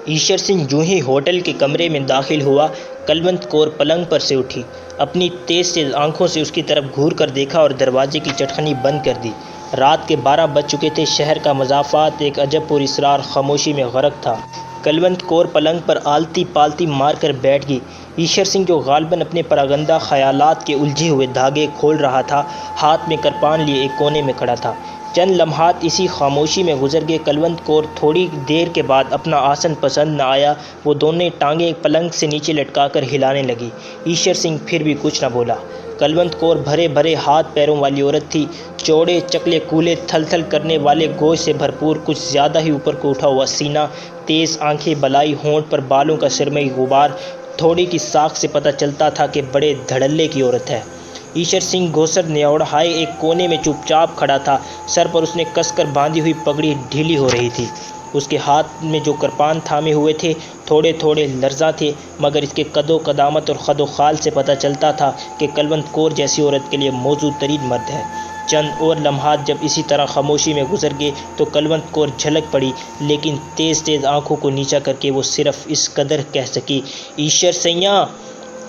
ईशर सिंह यूं ही होटल के कमरे में दाखिल हुआ, कलवंत कौर पलंग पर से उठी। अपनी तेज तेज आंखों से उसकी तरफ घूर कर देखा और दरवाजे की चटखनी बंद कर दी। रात के 12 बज चुके थे। शहर का मज़ाफ़ात एक अजब पुरअसरार खामोशी में गरक था। कलवंत कौर पलंग पर आलती पालती मार कर बैठ गई। ईशर सिंह, जो गालबन अपने परागंदा ख़यालात के उलझे हुए धागे खोल रहा था, हाथ में कृपान लिए एक कोने में खड़ा था। चंद लम्हात इसी खामोशी में गुजर गए। कलवंत कौर थोड़ी देर के बाद अपना आसन पसंद न आया, वो दोनों टांगें पलंग से नीचे लटकाकर हिलाने लगी। ईशर सिंह फिर भी कुछ न बोला। कलवंत कौर भरे भरे हाथ पैरों वाली औरत थी। चौड़े चकले कूले थल थल करने वाले गोश से भरपूर, कुछ ज़्यादा ही ऊपर को उठा हुआ सीना, तेज़ आंखें, बलाई होंठ पर बालों का सिरमई गुबार। थोड़ी की साख से पता चलता था कि बड़े धड़ल्ले की औरत है। ईशर सिंह घोसर न्यौड़ाए एक कोने में चुपचाप खड़ा था। सर पर उसने कसकर बांधी हुई पगड़ी ढीली हो रही थी। उसके हाथ में जो कृपान थामे हुए थे, थोड़े थोड़े लर्जा थे, मगर इसके कदो कदामत और खदो खाल से पता चलता था कि कलवंत कौर जैसी औरत के लिए मौजूद तरीन मर्द है। चंद और लम्हात जब इसी तरह खामोशी में गुजर गए तो कलवंत कौर झलक पड़ी, लेकिन तेज़ तेज़ आंखों को नीचा करके वो सिर्फ इस कदर कह सकी, ईशर सैया।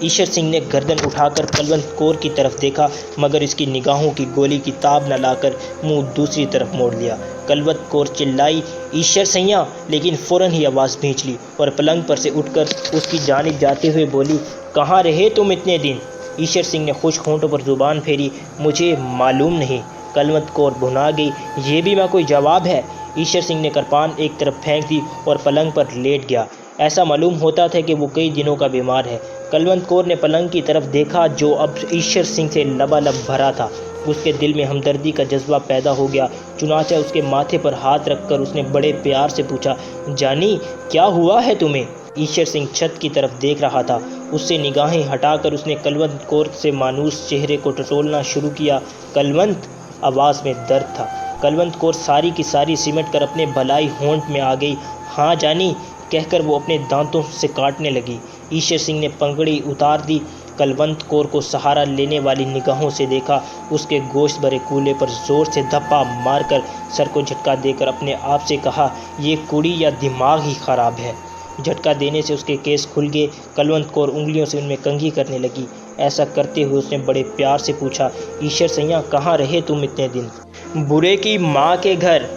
ईशर सिंह ने गर्दन उठाकर कलवंत कौर की तरफ देखा, मगर इसकी निगाहों की गोली की ताब न लाकर मुंह दूसरी तरफ मोड़ लिया। कलवंत कौर चिल्लाई, ईशर सैया, लेकिन फ़ौरन ही आवाज़ भींच ली और पलंग पर से उठकर उसकी जानिब जाते हुए बोली, कहाँ रहे तुम इतने दिन? ईशर सिंह ने खुश्क होंठों पर ज़ुबान फेरी, मुझे मालूम नहीं। कलवंत कौर भुना गई, ये भी मैं कोई जवाब है? ईशर सिंह ने कृपान एक तरफ फेंक दी और पलंग पर लेट गया। ऐसा मालूम होता था कि वो कई दिनों का बीमार है। कलवंत कौर ने पलंग की तरफ देखा, जो अब ईशर सिंह से लबालब भरा था। उसके दिल में हमदर्दी का जज्बा पैदा हो गया। चुनाचा उसके माथे पर हाथ रखकर उसने बड़े प्यार से पूछा, जानी, क्या हुआ है तुम्हें? ईशर सिंह छत की तरफ देख रहा था। उससे निगाहें हटाकर उसने कलवंत कौर से मानूस चेहरे को टटोलना शुरू किया। कलवंत, आवाज़ में दर्द था। कलवंत कौर सारी की सारी सिमट कर अपने भलाई होंठ में आ गई। हाँ जानी, कहकर वो अपने दांतों से काटने लगी। ईशर सिंह ने पगड़ी उतार दी। कलवंत कौर को सहारा लेने वाली निगाहों से देखा। उसके गोश्त भरे कूल्हे पर जोर से धप्पा मारकर सर को झटका देकर अपने आप से कहा, ये कुड़ी या दिमाग ही खराब है। झटका देने से उसके केस खुल गए। कलवंत कौर उंगलियों से उनमें कंघी करने लगी। ऐसा करते हुए उसने बड़े प्यार से पूछा, ईशर सैया, कहाँ रहे तुम इतने दिन? बुरे की माँ के घर।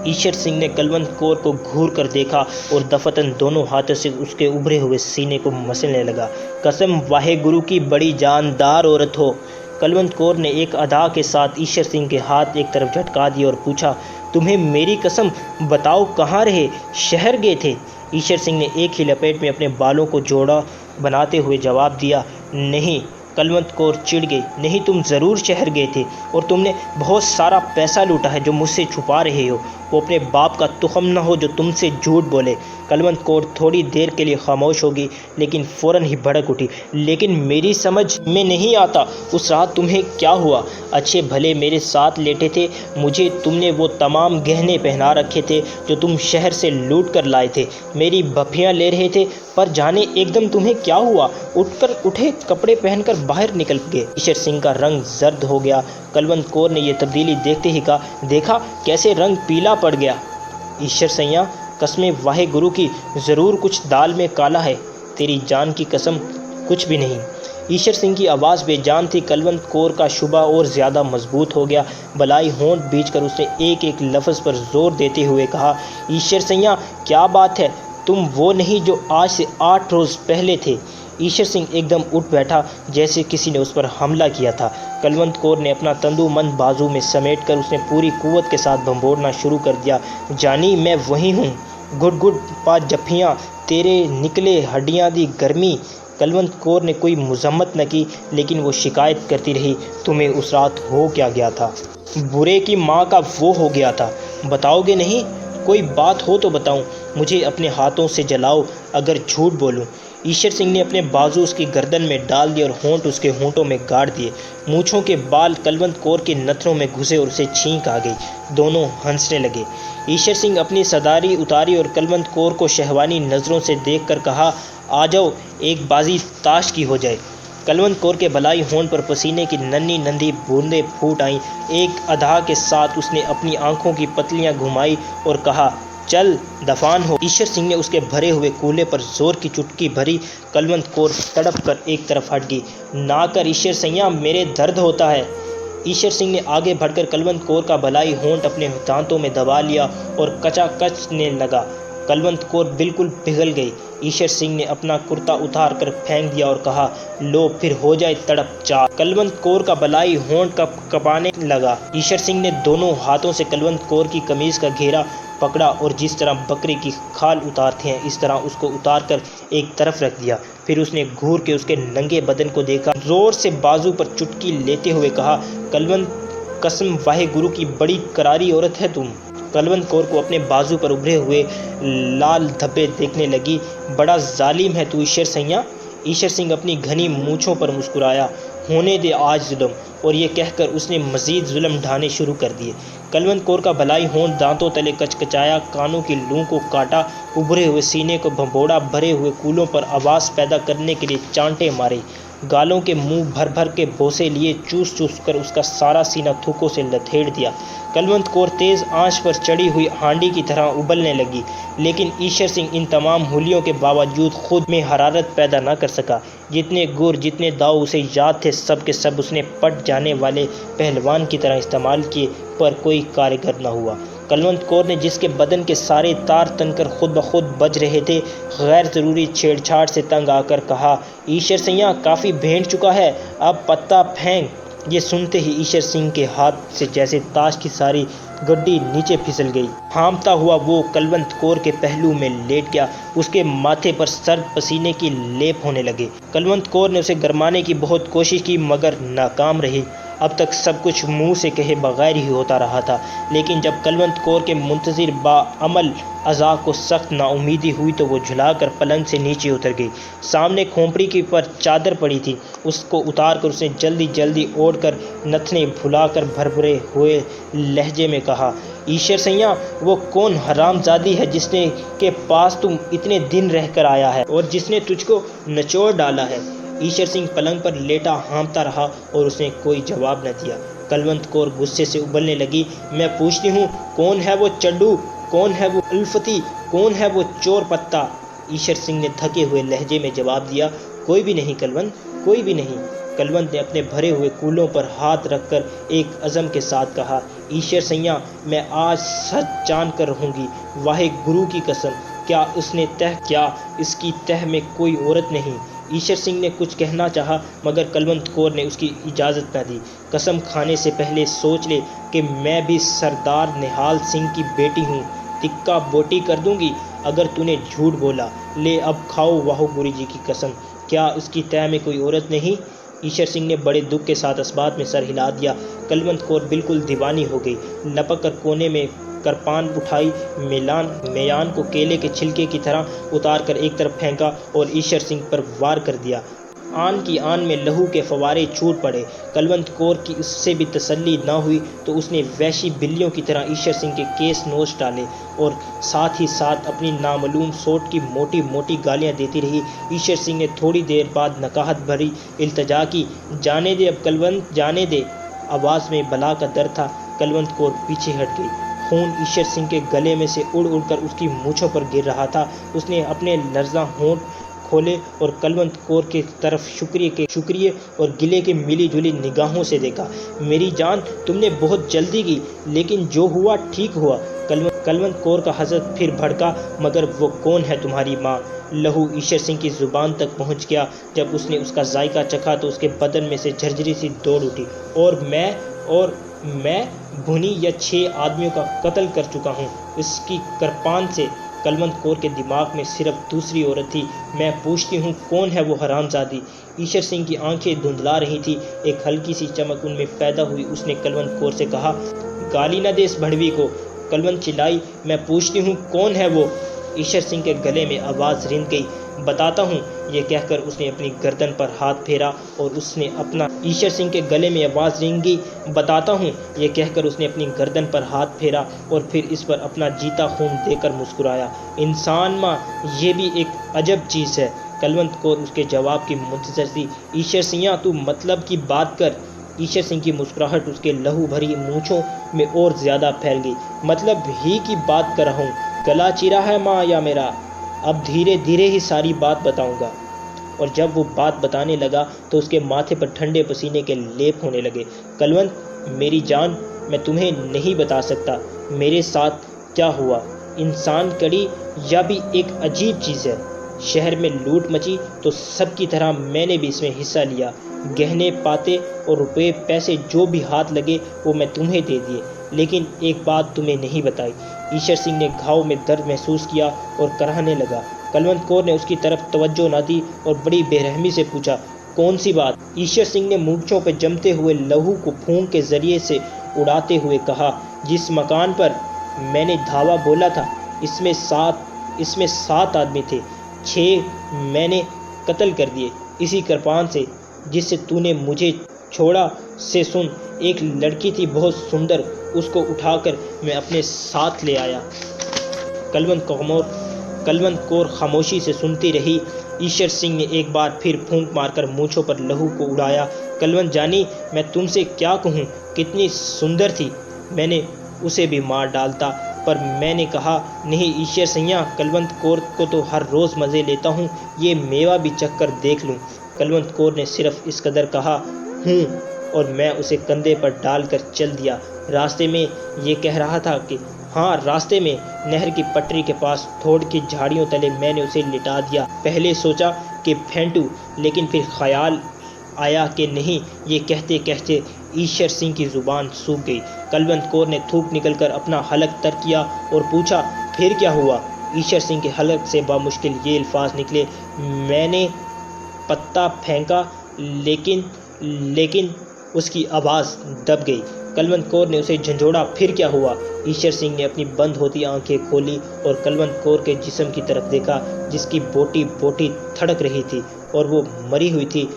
ईशर सिंह ने कलवंत कौर को घूर कर देखा और दफतन दोनों हाथों से उसके उभरे हुए सीने को मसलने लगा। कसम वाहे गुरु की, बड़ी जानदार औरत हो। कलवंत कौर ने एक अदा के साथ ईशर सिंह के हाथ एक तरफ झटका दिए और पूछा, तुम्हें मेरी कसम, बताओ कहाँ रहे? शहर गए थे? ईशर सिंह ने एक ही लपेट में अपने बालों को जोड़ा बनाते हुए जवाब दिया, नहीं। कलवंत कौर चिढ़ गई, नहीं, तुम ज़रूर शहर गए थे और तुमने बहुत सारा पैसा लूटा है जो मुझसे छुपा रहे हो। वो अपने बाप का तुखम न हो जो तुमसे झूठ बोले। कलवंत कौर थोड़ी देर के लिए खामोश होगी, लेकिन फ़ौरन ही भड़क उठी, लेकिन मेरी समझ में नहीं आता, उस रात तुम्हें क्या हुआ? अच्छे भले मेरे साथ लेटे थे। मुझे तुमने वो तमाम गहने पहना रखे थे जो तुम शहर से लूट कर लाए थे। मेरी भफियाँ ले रहे थे, पर जाने एकदम तुम्हें क्या हुआ, उठे कपड़े पहनकर बाहर निकल गए। ईशर सिंह का रंग जर्द हो गया। कलवंत कौर ने यह तब्दीली देखते ही कहा, देखा कैसे रंग पीला पड़ गया? ईशर सैया, कसमें वाहे गुरु की, ज़रूर कुछ दाल में काला है। तेरी जान की कसम, कुछ भी नहीं। ईशर सिंह की आवाज़ बेजान थी। कलवंत कौर का शुबा और ज़्यादा मजबूत हो गया। बलाई होंठ बींचकर उसने एक एक लफ्ज़ पर जोर देते हुए कहा, ईशर सैया, क्या बात है? तुम वो नहीं जो आज से 8 रोज़ पहले थे। ईशर सिंह एकदम उठ बैठा, जैसे किसी ने उस पर हमला किया था। कलवंत कौर ने अपना तंदुमंद बाजू में समेटकर उसने पूरी कुव्वत के साथ भंबोड़ना शुरू कर दिया, जानी, मैं वही हूँ। गुड गुड पा जफ्फियाँ, तेरे निकले हड्डियाँ दी गर्मी। कलवंत कौर ने कोई मजम्मत न की, लेकिन वो शिकायत करती रही, तुम्हें उस रात हो क्या गया था? बुरे की माँ का वो हो गया था। बताओगे नहीं? कोई बात हो तो बताऊं, मुझे अपने हाथों से जलाओ अगर झूठ बोलूं। ईशर सिंह ने अपने बाजू उसकी गर्दन में डाल दिए और होंठ उसके होंठों में गाड़ दिए। मूँछों के बाल कलवंत कौर के नथनों में घुसे और उसे छींक आ गई। दोनों हंसने लगे। ईशर सिंह अपनी सदारी उतारी और कलवंत कौर को शहवानी नज़रों से देखकर कहा, आ जाओ, एक बाजी ताश की हो जाए। कलवंत कौर के भलाई होंठ पर पसीने की नन्ही नंदी बूंदें फूट आईं। एक अदा के साथ उसने अपनी आंखों की पतलियां घुमाई और कहा, चल दफान हो। ईश्वर सिंह ने उसके भरे हुए कूल्हे पर जोर की चुटकी भरी। कलवंत कौर तड़प कर एक तरफ हट गई। ना कर ईश्वर सैया, मेरे दर्द होता है। ईश्वर सिंह ने आगे बढ़कर कलवंत कौर का भलाई होंठ अपने दांतों में दबा लिया और कचाकचने लगा। कलवंत कौर बिल्कुल पिघल गई। ईश्वर सिंह ने अपना कुर्ता उतार कर फेंक दिया और कहा, लो फिर हो जाए तड़प चार। कलवंत कौर का भलाई होंठ कपाने लगा। ईश्वर सिंह ने दोनों हाथों से कलवंत कौर की कमीज का घेरा पकड़ा और जिस तरह बकरे की खाल उतारते हैं इस तरह उसको उतार कर एक तरफ रख दिया। फिर उसने घूर के उसके नंगे बदन को देखा, जोर से बाजू पर चुटकी लेते हुए कहा, कलवंत कसम वाहे गुरु की बड़ी करारी औरत है तुम। कलवंत कौर को अपने बाजू पर उभरे हुए लाल धब्बे देखने लगी। बड़ा जालिम है तू ईश्वर सैया। ईश्वर सिंह अपनी घनी मूंछों पर मुस्कुराया। होने दे आज जुल्म, और ये कहकर उसने मजीद जुल्म ढाने शुरू कर दिए। कलवंत कौर का भलाई होंठ दांतों तले कचकचाया, कानों की लू को काटा, उभरे हुए सीने को भंबोड़ा, भरे हुए कूलों पर आवाज़ पैदा करने के लिए चांटे मारे, गालों के मुंह भर भर के बोसे लिए चूस चूस कर उसका सारा सीना थूकों से लथेड़ दिया। कलवंत कौर तेज आंच पर चढ़ी हुई हांडी की तरह उबलने लगी, लेकिन ईश्वर सिंह इन तमाम हुलियों के बावजूद खुद में हरारत पैदा न कर सका। जितने गुर जितने दाव उसे याद थे सब के सब उसने पट जाने वाले पहलवान की तरह इस्तेमाल किए, पर कोई कारगर न हुआ। कलवंत कौर ने जिसके बदन के सारे तार तनकर खुद ब खुद बज रहे थे, गैर ज़रूरी छेड़छाड़ से तंग आकर कहा, ईश्वर सैया काफ़ी भेंट चुका है, अब पत्ता फेंक। ये सुनते ही ईश्वर सिंह के हाथ से जैसे ताश की सारी गड्डी नीचे फिसल गई। हांफता हुआ वो कलवंत कौर के पहलू में लेट गया। उसके माथे पर सर्द पसीने की लेप होने लगे। कलवंत कौर ने उसे गरमाने की बहुत कोशिश की मगर नाकाम रही। अब तक सब कुछ मुंह से कहे बगैर ही होता रहा था, लेकिन जब कलवंत कौर के मुंतज़िर बाअमल अज़ा को सख्त नाउमीदी हुई तो वो झुलाकर पलंग से नीचे उतर गई। सामने खोपड़ी की पर चादर पड़ी थी, उसको उतार कर उसने जल्दी जल्दी ओढ़ कर नथने भुलाकर भरभरे हुए लहजे में कहा, ईश्वर सैया वो कौन हरामजादी है जिसने के पास तुम इतने दिन रह कर आया है और जिसने तुझको नचोड़ डाला है। ईश्वर सिंह पलंग पर लेटा हाँफता रहा और उसने कोई जवाब न दिया। कलवंत कौर गुस्से से उबलने लगी, मैं पूछती हूँ कौन है वो चड्डू, कौन है वो उल्फती, कौन है वो चोर पत्ता। ईश्वर सिंह ने थके हुए लहजे में जवाब दिया, कोई भी नहीं कलवंत, कोई भी नहीं। कलवंत ने अपने भरे हुए कूलों पर हाथ रखकर एक अज़म के साथ कहा, ईश्वर सैया मैं आज सच जान कर रहूँगी, वाहे गुरु की कसम, क्या उसने तह, क्या इसकी तह में कोई औरत नहीं। ईश्वर सिंह ने कुछ कहना चाहा मगर कलवंत कौर ने उसकी इजाज़त न दी। कसम खाने से पहले सोच ले कि मैं भी सरदार निहाल सिंह की बेटी हूँ, तिक्का बोटी कर दूंगी अगर तूने झूठ बोला। ले अब खाओ वाहो गुरु जी की कसम, क्या उसकी तह में कोई औरत नहीं। ईश्वर सिंह ने बड़े दुख के साथ इस्बात में सर हिला दिया। कलवंत कौर बिल्कुल दीवानी हो गई। लपक कर कोने में करपान उठाई, मेयान को केले के छिलके की तरह उतार कर एक तरफ फेंका और ईश्वर सिंह पर वार कर दिया। आन की आन में लहू के फवारे छूट पड़े। कलवंत कौर की उससे भी तसल्ली न हुई तो उसने वैशी बिल्लियों की तरह ईश्वर सिंह के केस नोच डाले और साथ ही साथ अपनी नामालूम सोट की मोटी मोटी गालियां देती रही। ईश्वर सिंह ने थोड़ी देर बाद नकाहत भरी इल्तजा की, जाने दे अब कलवंत, जाने दे। आवाज़ में बला का डर था। कलवंत कौर पीछे हट गई। खून ईश्वर सिंह के गले में से उड़ उड़कर उसकी मूँछों पर गिर रहा था। उसने अपने लर्ज़ा होंठ खोले और कलवंत कौर के तरफ शुक्रिया और गिले के मिली जुली निगाहों से देखा। मेरी जान तुमने बहुत जल्दी की, लेकिन जो हुआ ठीक हुआ। कलवंत कौर का हसद फिर भड़का, मगर वो कौन है तुम्हारी माँ। लहू ईश्वर सिंह की ज़ुबान तक पहुँच गया। जब उसने उसका जायका चखा तो उसके बदन में से झरझरी सी दौड़ उठी। और मैं भुनी या 6 आदमियों का कत्ल कर चुका हूँ इसकी करपान से। कलवंत कौर के दिमाग में सिर्फ दूसरी औरत थी। मैं पूछती हूँ कौन है वो हरामजादी। ईश्वर सिंह की आंखें धुंधला रही थी। एक हल्की सी चमक उनमें पैदा हुई। उसने कलवंत कौर से कहा, गाली न दे इस भड़वी को। कलवंत चिल्लाई, मैं पूछती हूँ कौन है वो। ईश्वर सिंह के गले में आवाज़ रिंध गई। बताता हूँ, ये कहकर उसने अपनी गर्दन पर हाथ फेरा और उसने अपना ईश्वर सिंह के गले में आवाज़ रिंगी। बताता हूँ, ये कहकर उसने अपनी गर्दन पर हाथ फेरा और फिर इस पर अपना जीता खून देकर मुस्कुराया। इंसान माँ, ये भी एक अजब चीज़ है। कलवंत कौर उसके जवाब की मुंतज़र थी। ईश्वर सिंह तू मतलब की बात कर। ईश्वर सिंह की मुस्कुराहट उसके लहू भरी मूँछों में और ज़्यादा फैल गई। मतलब ही की बात कर रहा हूँ। गला चीरा है माँ या मेरा, अब धीरे धीरे ही सारी बात बताऊंगा। और जब वो बात बताने लगा तो उसके माथे पर ठंडे पसीने के लेप होने लगे। कलवंत मेरी जान, मैं तुम्हें नहीं बता सकता मेरे साथ क्या हुआ। इंसान कड़ी या भी एक अजीब चीज़ है। शहर में लूट मची तो सबकी तरह मैंने भी इसमें हिस्सा लिया। गहने पाते और रुपए पैसे जो भी हाथ लगे वो मैं तुम्हें दे दिए, लेकिन एक बात तुम्हें नहीं बताई। ईश्वर सिंह ने घाव में दर्द महसूस किया और कराहने लगा। कलवंत कौर ने उसकी तरफ तवज्जो न दी और बड़ी बेरहमी से पूछा, कौन सी बात? ईश्वर सिंह ने मूर्छों पर जमते हुए लहू को फूंक के जरिए से उड़ाते हुए कहा, जिस मकान पर मैंने धावा बोला था इसमें 7 आदमी थे। 6 मैंने कत्ल कर दिए इसी कृपान से जिससे तूने मुझे छोड़ा। से सुन, एक लड़की थी बहुत सुंदर, उसको उठाकर मैं अपने साथ ले आया। कलवंत कौर खामोशी से सुनती रही। ईश्वर सिंह ने एक बार फिर फूंक मारकर मूंछों पर लहू को उड़ाया। कलवंत जानी, मैं तुमसे क्या कहूँ, कितनी सुंदर थी। मैंने उसे भी मार डालता, पर मैंने कहा नहीं ईश्वर सिंह, कलवंत कौर को तो हर रोज़ मज़े लेता हूँ, ये मेवा भी चख कर देख लूँ। कलवंत कौर ने सिर्फ इस कदर कहा हूँ और मैं उसे कंधे पर डालकर चल दिया। रास्ते में ये कह रहा था कि रास्ते में नहर की पटरी के पास थोड़ की झाड़ियों तले मैंने उसे लिटा दिया। पहले सोचा कि फेंटूं, लेकिन फिर ख्याल आया कि नहीं। ये कहते कहते ईश्वर सिंह की ज़ुबान सूख गई। कलवंत कौर ने थूक निकलकर अपना हलक तर किया और पूछा, फिर क्या हुआ? ईश्वर सिंह के हलक से बामुश्किल ये अल्फाज निकले, मैंने पत्ता फेंका, लेकिन उसकी आवाज़ दब गई। कलवंत कौर ने उसे झंझोड़ा, फिर क्या हुआ? ईश्वर सिंह ने अपनी बंद होती आंखें खोली और कलवंत कौर के जिस्म की तरफ देखा, जिसकी बोटी बोटी धड़क रही थी और वो मरी हुई थी,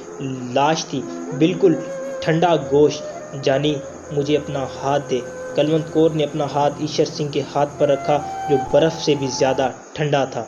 लाश थी, बिल्कुल ठंडा गोश्त। जानी, मुझे अपना हाथ दे। कलवंत कौर ने अपना हाथ ईश्वर सिंह के हाथ पर रखा, जो बर्फ़ से भी ज़्यादा ठंडा था।